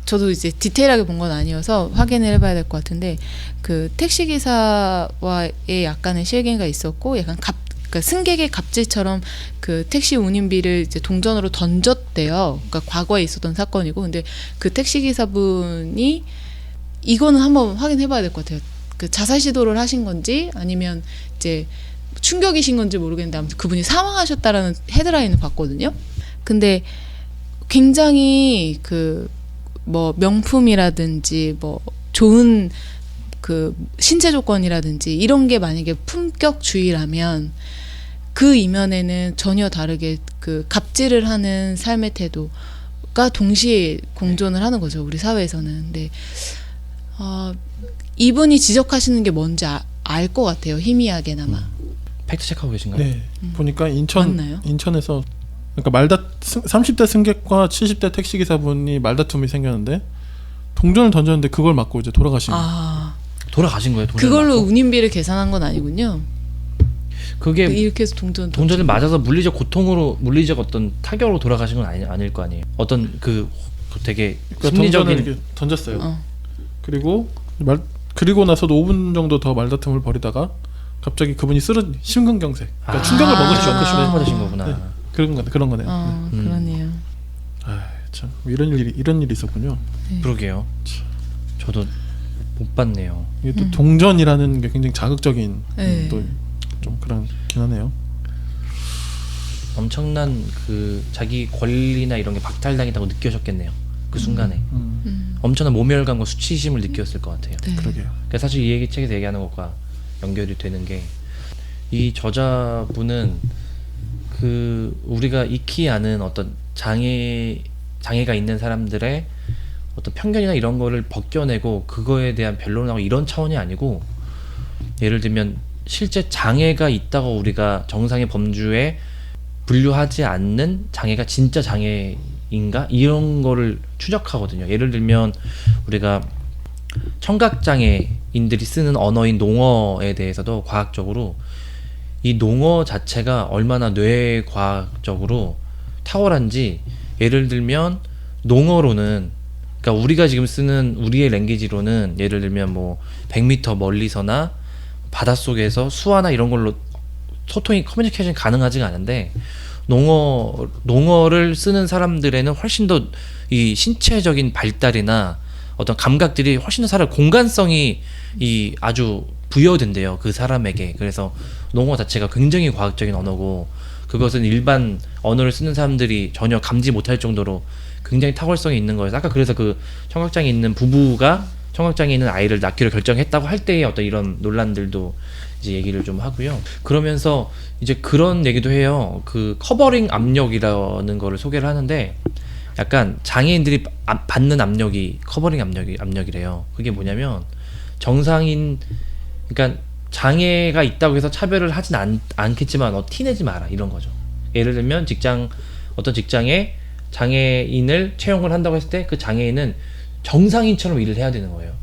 B: 저도 이제 디테일하게 본 건 아니어서 확인을 해봐야 될 것 같은데 그 택시기사와의 약간의 실갱이가 있었고 약간 그러니까 승객의 갑질처럼 그 택시 운임비를 이제 동전으로 던졌대요. 그러니까 과거에 있었던 사건이고 근데 그 택시기사분이 이거는 한번 확인해봐야 될 것 같아요. 그 자살 시도를 하신 건지 아니면 이제 충격이신 건지 모르겠는데 아무튼 그분이 사망하셨다라는 헤드라인을 봤거든요. 근데 굉장히 그 뭐 명품이라든지 뭐 좋은 그 신체 조건이라든지 이런 게 만약에 품격주의라면 그 이면에는 전혀 다르게 그 갑질을 하는 삶의 태도가 동시에 공존을 하는 거죠. 우리 사회에서는. 근데 이분이 지적하시는 게 뭔지 알 것 같아요. 희미하게나마.
C: 팩트 체크하고 계신가요?
A: 네. 보니까
B: 맞나요?
A: 인천에서 그러니까 30대 승객과 70대 택시기사분이 말다툼이 생겼는데 동전을 던졌는데 그걸 맞고 이제 돌아가신 거예요.
C: 돌아가신 거예요?
B: 그걸로 운임비를 계산한 건 아니군요.
C: 그게
B: 이렇게 해서
C: 동전을 맞아서 물리적 어떤 타격으로 돌아가신 건 아닐 거 아니에요. 어떤 그 되게
A: 그러니까
C: 심리적인
A: 동전을 이렇게 던졌어요. 그리고 나서도 5분 정도 더 말다툼을 벌이다가 갑자기 그분이 심근경색. 그러니까 충격을 먹으시죠.
C: 충격 받으신 거구나.
A: 네. 그런 거네요.
B: 그러네요.
A: 참 이런 일이 있었군요.
B: 네.
C: 그러게요. 저도 못 봤네요.
A: 이게 또 동전이라는 게 굉장히 자극적인
B: 네.
A: 또 좀 그렇긴 하네요.
C: 엄청난 그 자기 권리나 이런 게 박탈당했다고 느끼셨겠네요. 그 순간에 엄청난 모멸감과 수치심을 느꼈을 것 같아요.
B: 네.
A: 그러게요.
C: 그러니까 사실 이 책에서 얘기하는 것과 연결이 되는 게 이 저자분은 그 우리가 익히 아는 어떤 장애가 있는 사람들의 어떤 편견이나 이런 거를 벗겨내고 그거에 대한 변론하고 이런 차원이 아니고 예를 들면 실제 장애가 있다고 우리가 정상의 범주에 분류하지 않는 장애가 진짜 장애인가 이런 거를 추적하거든요. 예를 들면 우리가 청각장애인들이 쓰는 언어인 농어에 대해서도 과학적으로 이 농어 자체가 얼마나 뇌과학적으로 탁월한지 예를 들면 농어로는 그러니까 우리가 지금 쓰는 우리의 랭귀지로는 예를 들면 뭐 100m 멀리서나 바닷속에서 수화나 이런 걸로 소통이 커뮤니케이션이 가능하지가 않은데 농어를 쓰는 사람들에는 훨씬 더 이 신체적인 발달이나 어떤 감각들이 훨씬 더 살아 공간성이 이 아주 부여된대요 그 사람에게. 그래서 농어 자체가 굉장히 과학적인 언어고 그것은 일반 언어를 쓰는 사람들이 전혀 감지 못할 정도로 굉장히 탁월성이 있는 거예요. 아까 그래서 그 청각장애 있는 부부가 청각장애 있는 아이를 낳기로 결정했다고 할 때의 어떤 이런 논란들도 이제 얘기를 좀 하고요. 그러면서 이제 그런 얘기도 해요. 그 커버링 압력이라는 거를 소개를 하는데 약간 장애인들이 받는 압력이 커버링 압력이래요. 그게 뭐냐면 정상인, 그러니까 장애가 있다고 해서 차별을 하진 않겠지만 티내지 마라 이런 거죠. 예를 들면 어떤 직장에 장애인을 채용을 한다고 했을 때 그 장애인은 정상인처럼 일을 해야 되는 거예요.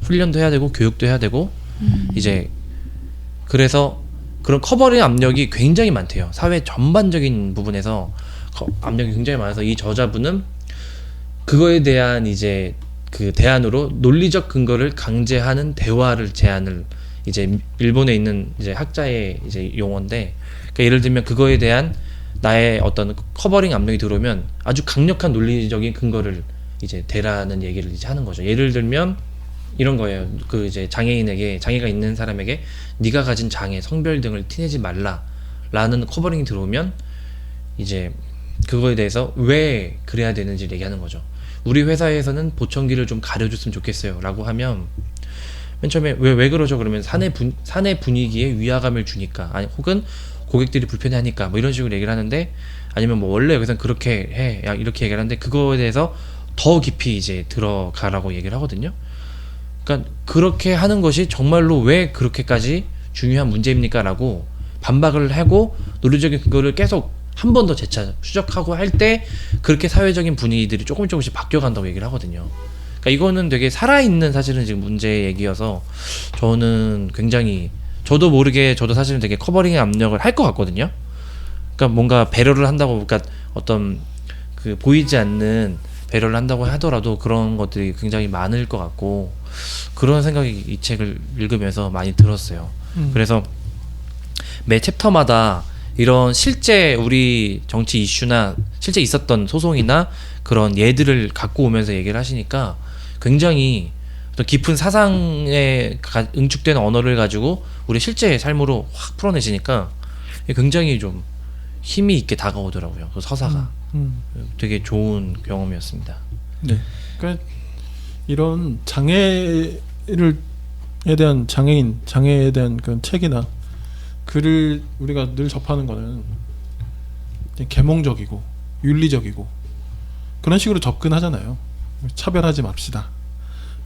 C: 훈련도 해야 되고 교육도 해야 되고 이제 그래서 그런 커버링 압력이 굉장히 많대요. 사회 전반적인 부분에서 압력이 굉장히 많아서 이 저자분은 그거에 대한 이제 그 대안으로 논리적 근거를 강제하는 대화를 제안을, 이제 일본에 있는 이제 학자의 이제 용어인데, 그러니까 예를 들면 그거에 대한 나의 어떤 커버링 압력이 들어오면 아주 강력한 논리적인 근거를 이제 대라는 얘기를 이제 하는 거죠. 예를 들면 이런 거예요. 그 이제 장애가 있는 사람에게 네가 가진 장애, 성별 등을 티내지 말라라는 커버링이 들어오면 이제 그거에 대해서 왜 그래야 되는지 얘기하는 거죠. 우리 회사에서는 보청기를 좀 가려줬으면 좋겠어요 라고 하면 맨 처음에 왜 그러죠? 그러면 사내 분위기에 위화감을 주니까, 아니 혹은 고객들이 불편해하니까 뭐 이런 식으로 얘기를 하는데, 아니면 뭐 원래 여기서는 그렇게 해 이렇게 얘기를 하는데 그거에 대해서 더 깊이 이제 들어가라고 얘기를 하거든요. 그러니까 그렇게 하는 것이 정말로 왜 그렇게까지 중요한 문제입니까? 라고 반박을 하고 논리적인 근거를 계속 한 번 더 재차 추적하고 할 때 그렇게 사회적인 분위기들이 조금씩 바뀌어간다고 얘기를 하거든요. 그러니까 이거는 되게 살아있는 사실은 지금 문제 얘기여서 저는 굉장히 저도 사실은 되게 커버링의 압력을 할 것 같거든요. 그러니까 뭔가 배려를 한다고, 그러니까 어떤 그 보이지 않는 배려를 한다고 하더라도 그런 것들이 굉장히 많을 것 같고, 그런 생각이 이 책을 읽으면서 많이 들었어요. 그래서 매 챕터마다 이런 실제 우리 정치 이슈나 실제 있었던 소송이나 그런 예들을 갖고 오면서 얘기를 하시니까 굉장히 어떤 깊은 사상에 응축된 언어를 가지고 우리 실제 삶으로 확 풀어내시니까 굉장히 좀 힘이 있게 다가오더라고요. 그 서사가 되게 좋은 경험이었습니다.
A: 네. 그러니까 이런 장애에 대한 장애에 대한 그런 책이나 글을 우리가 늘 접하는 거는 그냥 계몽적이고 윤리적이고 그런 식으로 접근하잖아요. 차별하지 맙시다.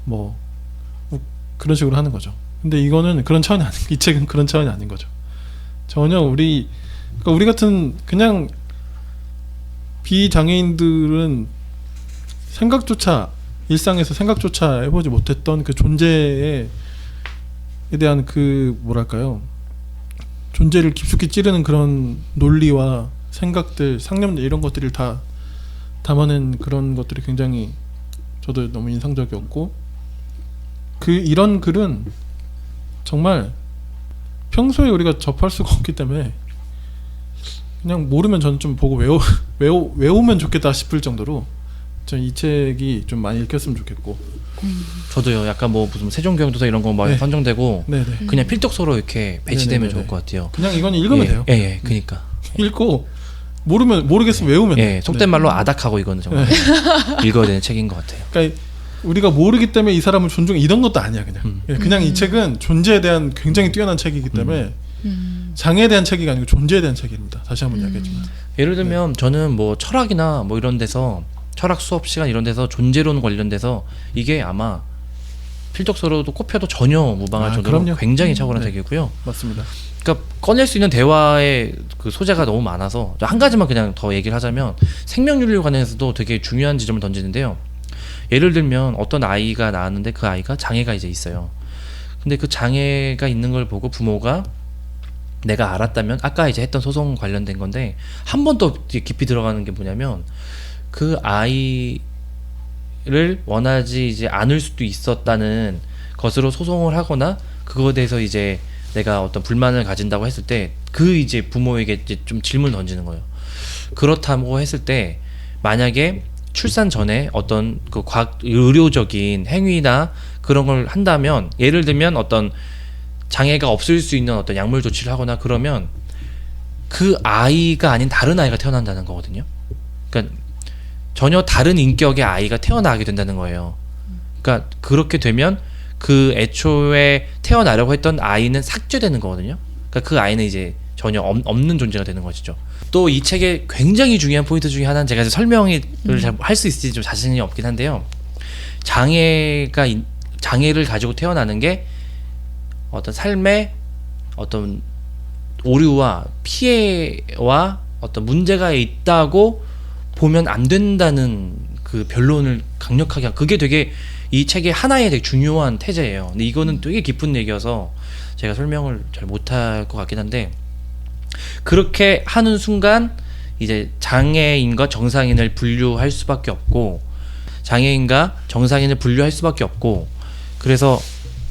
A: 뭐 그런 식으로 하는 거죠. 근데 이거는 그런 차원이 아닌, 이 책은 그런 차원이 아닌 거죠. 전혀 우리 같은 그냥 비장애인들은 일상에서 생각조차 해보지 못했던 그 존재에 대한 그 뭐랄까요, 존재를 깊숙이 찌르는 그런 논리와 생각들, 상념들, 이런 것들을 다 담아낸 그런 것들이 굉장히 저도 너무 인상적이었고, 이런 글은 정말 평소에 우리가 접할 수가 없기 때문에 그냥 모르면 저는 좀 보고 외우면 좋겠다 싶을 정도로 전 이 책이 좀 많이 읽혔으면 좋겠고.
C: 저도요. 약간 뭐 무슨 세종경도서 이런 거 막 선정되고
A: 네네.
C: 그냥 필독서로 이렇게 배치되면
A: 네네네네.
C: 좋을 것 같아요.
A: 그냥 이건 읽으면 돼요.
C: 예, 그니까.
A: 읽고 모르겠으면 외우면 돼요.
C: 예, 속된 말로 아닥하고 이거는 정말 읽어야 되는 책인 것 같아요.
A: 그러니까 우리가 모르기 때문에 이 사람을 존중해 이런 것도 아니야. 그냥 이 책은 존재에 대한 굉장히 뛰어난 책이기 때문에 장애에 대한 책이 아니고 존재에 대한 책입니다. 다시 한번 이야기하지만.
C: 예를 들면 저는 뭐 철학이나 뭐 이런 데서, 철학 수업 시간 이런 데서 존재론 관련돼서 이게 아마 필독서로도 꼽혀도 전혀 무방할 정도로
A: 그럼요.
C: 굉장히 탁월한
A: 네.
C: 책이고요.
A: 맞습니다.
C: 그러니까 꺼낼 수 있는 대화의 그 소재가 너무 많아서 한 가지만 그냥 더 얘기를 하자면 생명윤리에 관해서도 되게 중요한 지점을 던지는데요. 예를 들면 어떤 아이가 나왔는데 그 아이가 장애가 이제 있어요. 근데 그 장애가 있는 걸 보고 부모가 내가 알았다면, 아까 이제 했던 소송 관련된 건데 한 번 더 깊이 들어가는 게 뭐냐면, 그 아이를 원하지 이제 않을 수도 있었다는 것으로 소송을 하거나 그거에 대해서 이제 내가 어떤 불만을 가진다고 했을 때 그 이제 부모에게 이제 좀 질문을 던지는 거예요. 그렇다고 했을 때 만약에 출산 전에 어떤 그 의료적인 행위나 그런 걸 한다면, 예를 들면 어떤 장애가 없을 수 있는 어떤 약물 조치를 하거나 그러면 그 아이가 아닌 다른 아이가 태어난다는 거거든요. 그러니까 전혀 다른 인격의 아이가 태어나게 된다는 거예요. 그러니까 그렇게 되면 그 애초에 태어나려고 했던 아이는 삭제되는 거거든요. 그러니까 그 아이는 이제 전혀 없는 존재가 되는 것이죠. 또 이 책의 굉장히 중요한 포인트 중에 하나는 제가 이제 설명을 잘 할 수 있을지 좀 자신이 없긴 한데요. 장애를 가지고 태어나는 게 어떤 삶의 어떤 오류와 피해와 어떤 문제가 있다고 보면 안 된다는 그 변론을 강력하게 그게 되게 이 책의 하나의 되게 중요한 태제예요. 근데 이거는 되게 깊은 얘기여서 제가 설명을 잘 못할 것 같긴 한데, 그렇게 하는 순간 이제 장애인과 정상인을 분류할 수밖에 없고, 장애인과 정상인을 분류할 수밖에 없고, 그래서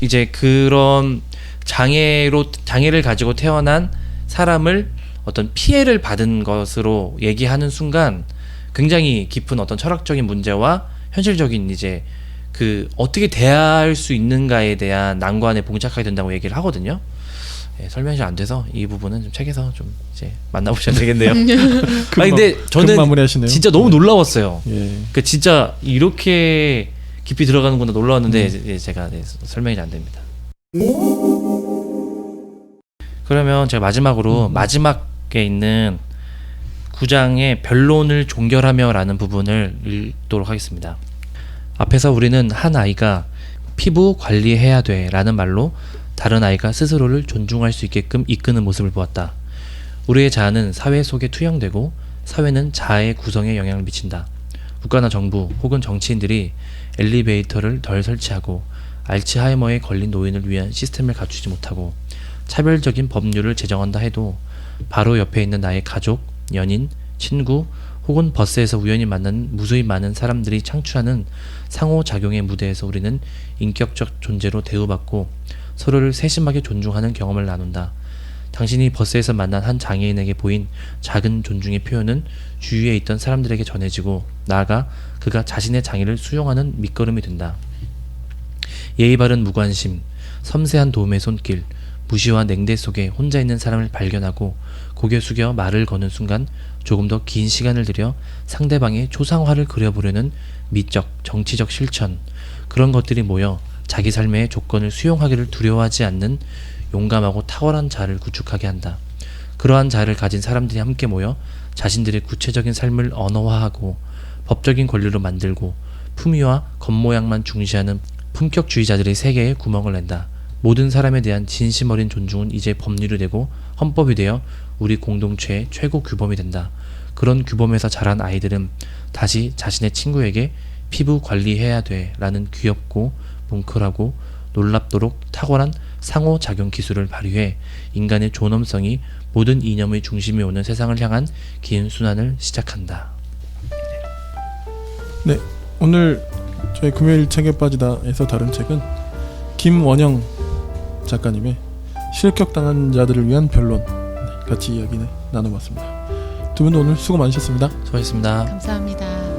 C: 이제 그런 장애를 가지고 태어난 사람을 어떤 피해를 받은 것으로 얘기하는 순간 굉장히 깊은 어떤 철학적인 문제와 현실적인 이제 그 어떻게 대할 수 있는가에 대한 난관에 봉착하게 된다고 얘기를 하거든요. 예, 설명이 잘 안 돼서 이 부분은 좀 책에서 좀 이제 만나보셔야 되겠네요. 아니 근데 저는
A: 마무리하시네요.
C: 진짜 너무 놀라웠어요.
A: 예.
C: 그 진짜 이렇게 깊이 들어가는구나 놀라웠는데 이제 제가 설명이 잘 안 됩니다. 그러면 제가 마지막으로 마지막에 있는 9장의 변론을 종결하며라는 부분을 읽도록 하겠습니다. 앞에서 우리는 한 아이가 피부 관리해야 돼 라는 말로 다른 아이가 스스로를 존중할 수 있게끔 이끄는 모습을 보았다. 우리의 자아는 사회 속에 투영되고 사회는 자아의 구성에 영향을 미친다. 국가나 정부 혹은 정치인들이 엘리베이터를 덜 설치하고 알츠하이머에 걸린 노인을 위한 시스템을 갖추지 못하고 차별적인 법률을 제정한다 해도 바로 옆에 있는 나의 가족, 연인, 친구 혹은 버스에서 우연히 만난 무수히 많은 사람들이 창출하는 상호작용의 무대에서 우리는 인격적 존재로 대우받고 서로를 세심하게 존중하는 경험을 나눈다. 당신이 버스에서 만난 한 장애인에게 보인 작은 존중의 표현은 주위에 있던 사람들에게 전해지고 나아가 그가 자신의 장애를 수용하는 밑거름이 된다. 예의 바른 무관심, 섬세한 도움의 손길, 무시와 냉대 속에 혼자 있는 사람을 발견하고 고개 숙여 말을 거는 순간 조금 더 긴 시간을 들여 상대방의 초상화를 그려보려는 미적, 정치적 실천, 그런 것들이 모여 자기 삶의 조건을 수용하기를 두려워하지 않는 용감하고 탁월한 자를 구축하게 한다. 그러한 자를 가진 사람들이 함께 모여 자신들의 구체적인 삶을 언어화하고 법적인 권리로 만들고 품위와 겉모양만 중시하는 품격주의자들의 세계에 구멍을 낸다. 모든 사람에 대한 진심 어린 존중은 이제 법률이 되고 헌법이 되어 우리 공동체의 최고 규범이 된다. 그런 규범에서 자란 아이들은 다시 자신의 친구에게 피부 관리해야 돼 라는 귀엽고 뭉클하고 놀랍도록 탁월한 상호작용 기술을 발휘해 인간의 존엄성이 모든 이념의 중심에 오는 세상을 향한 긴 순환을 시작한다.
A: 네, 오늘 저희 금요일 책에 빠지다에서 다룬 책은 김원영 작가님의 실격당한 자들을 위한 변론, 같이 이야기 나눠봤습니다. 두 분도 오늘 수고 많으셨습니다.
C: 수고하셨습니다.
B: 감사합니다.